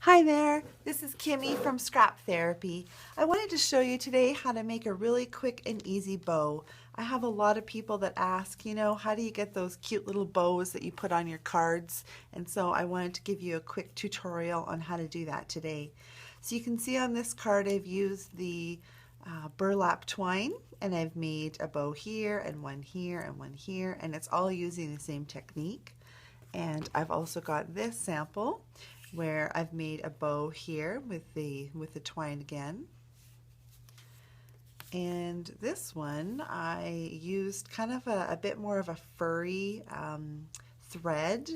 Hi there, this is Kimmy from Scrap Therapy. I wanted to show you today how to make a really quick and easy bow. I have a lot of people that ask, how do you get those cute little bows that you put on your cards? And so I wanted to give you a quick tutorial on how to do that today. So you can see on this card I've used the burlap twine, and I've made a bow here and one here and one here, and it's all using the same technique. And I've also got this sample where I've made a bow here with the twine again. And this one I used kind of a bit more of a furry thread.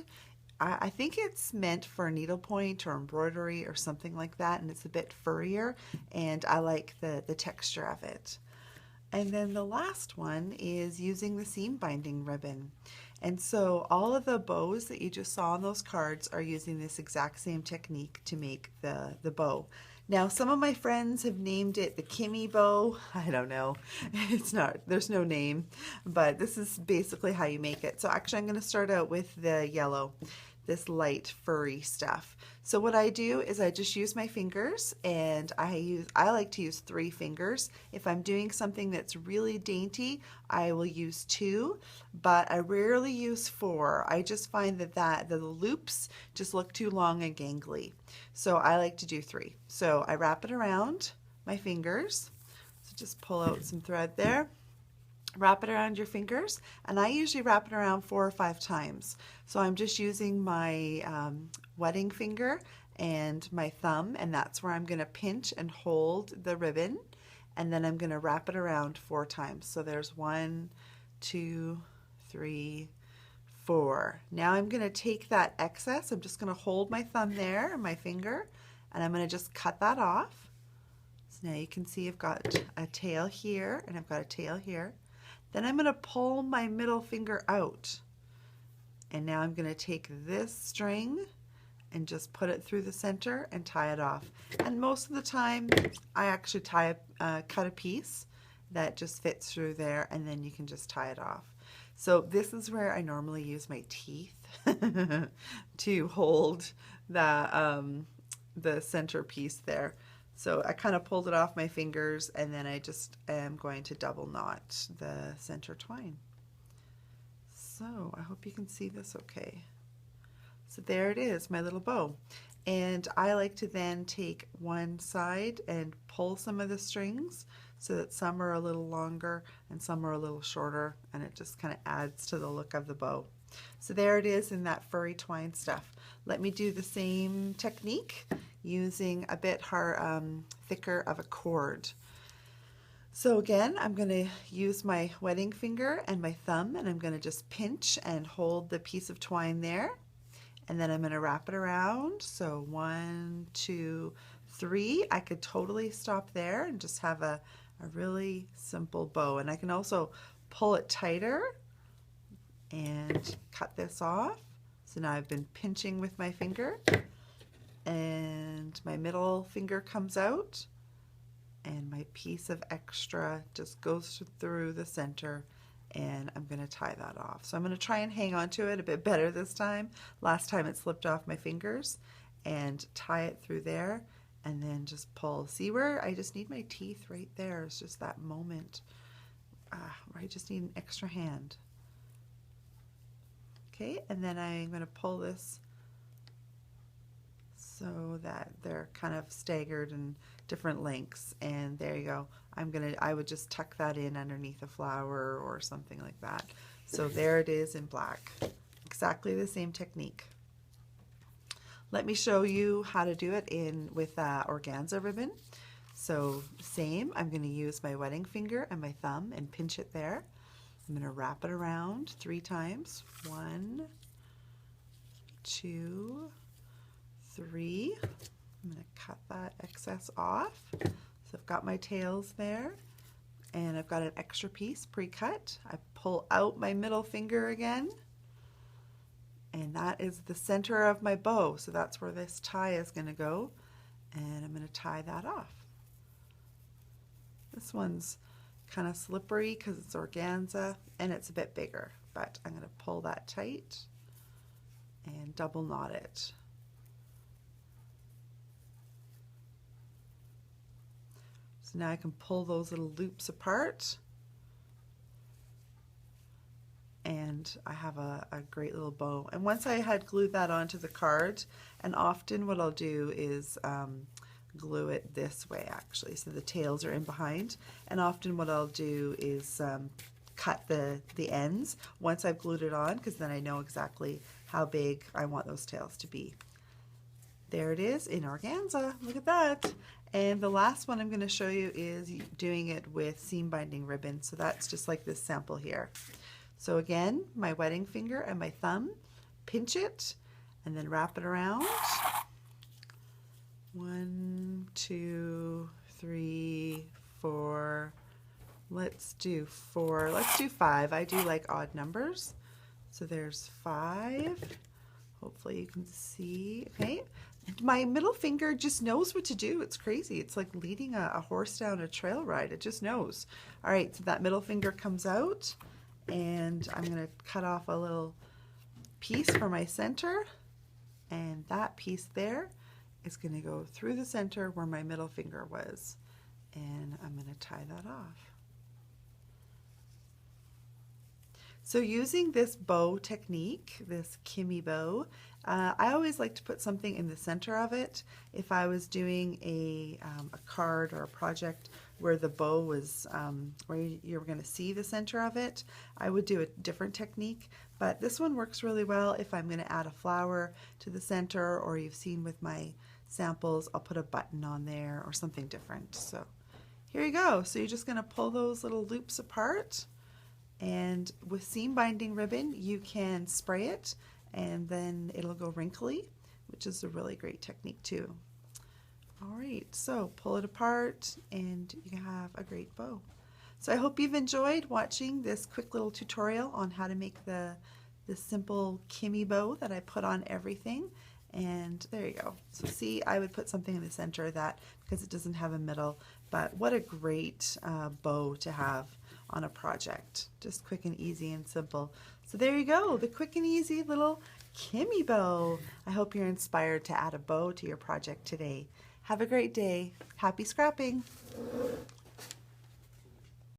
I think it's meant for needlepoint or embroidery or something like that, and it's a bit furrier, and I like the texture of it. And then the last one is using the seam binding ribbon. And so all of the bows that you just saw on those cards are using this exact same technique to make the bow. Now, some of my friends have named it the Kimmy bow. I don't know. It's not, there's no name, but this is basically how you make it. So actually I'm going to start out with the yellow, this light furry stuff. So what I do is I just use my fingers, and I like to use 3 fingers. If I'm doing something that's really dainty, I will use 2, but I rarely use 4. I just find that the loops just look too long and gangly. So I like to do 3. So I wrap it around my fingers. So just pull out some thread there. Wrap it around your fingers, and I usually wrap it around 4 or 5 times. So I'm just using my wedding finger and my thumb, and that's where I'm going to pinch and hold the ribbon, and then I'm going to wrap it around 4 times. So there's 1, 2, 3, 4. Now I'm going to take that excess. I'm just going to hold my thumb there and my finger, and I'm going to just cut that off. So now you can see I've got a tail here and I've got a tail here. Then I'm going to pull my middle finger out, and now I'm going to take this string and just put it through the center and tie it off. And most of the time I actually cut a piece that just fits through there, and then you can just tie it off. So this is where I normally use my teeth to hold the center piece there. So I kind of pulled it off my fingers, and then I just am going to double knot the center twine. So I hope you can see this okay. So there it is, my little bow. And I like to then take one side and pull some of the strings so that some are a little longer and some are a little shorter, and it just kind of adds to the look of the bow. So there it is in that furry twine stuff. Let me do the same technique using a bit thicker of a cord. So again, I'm going to use my wedding finger and my thumb, and I'm going to just pinch and hold the piece of twine there. And then I'm going to wrap it around. So 1, 2, 3. I could totally stop there and just have a really simple bow. And I can also pull it tighter and cut this off. So now I've been pinching with my finger, and my middle finger comes out, and my piece of extra just goes through the center, and I'm going to tie that off. So I'm going to try and hang on to it a bit better this time. Last time it slipped off my fingers, and tie it through there, and then just pull. See where I just need my teeth right there? It's just that moment where I just need an extra hand. Okay, and then I'm going to pull this so that they're kind of staggered in different lengths, and there you go. I would just tuck that in underneath a flower or something like that. So there it is in black. Exactly the same technique. Let me show you how to do it with organza ribbon. So same, I'm going to use my wedding finger and my thumb and pinch it there. I'm going to wrap it around 3 times. 1, 2, 3. I'm going to cut that excess off. So I've got my tails there, and I've got an extra piece pre-cut. I pull out my middle finger again, and that is the center of my bow. So that's where this tie is going to go, and I'm going to tie that off. This one's kind of slippery because it's organza and it's a bit bigger, but I'm going to pull that tight and double knot it. So now I can pull those little loops apart. And I have a great little bow. And once I had glued that onto the card, and often what I'll do is glue it this way actually, so the tails are in behind. And often what I'll do is cut the ends once I've glued it on, because then I know exactly how big I want those tails to be. There it is in organza. Look at that. And the last one I'm going to show you is doing it with seam binding ribbon. So that's just like this sample here. So again, my wedding finger and my thumb, pinch it and then wrap it around. 1, 2, 3, 4. Let's do 4. Let's do 5. I do like odd numbers. So there's 5. Hopefully you can see. Okay. My middle finger just knows what to do. It's crazy. It's like leading a horse down a trail ride. It just knows. All right, so that middle finger comes out, and I'm going to cut off a little piece for my center, and that piece there is going to go through the center where my middle finger was, and I'm going to tie that off. So using this bow technique, this Kimi bow, I always like to put something in the center of it. If I was doing a card or a project where the bow was, where you were going to see the center of it, I would do a different technique. But this one works really well if I'm going to add a flower to the center, or you've seen with my samples, I'll put a button on there or something different. So here you go. So you're just going to pull those little loops apart. And with seam binding ribbon, you can spray it and then it'll go wrinkly, which is a really great technique too. All right, so pull it apart and you have a great bow. So I hope you've enjoyed watching this quick little tutorial on how to make the simple Kimi bow that I put on everything. And there you go. So see, I would put something in the center of that because it doesn't have a middle, but what a great bow to have on a project. Just quick and easy and simple. So there you go, the quick and easy little Kimi bow. I hope you're inspired to add a bow to your project today. Have a great day. Happy scrapping.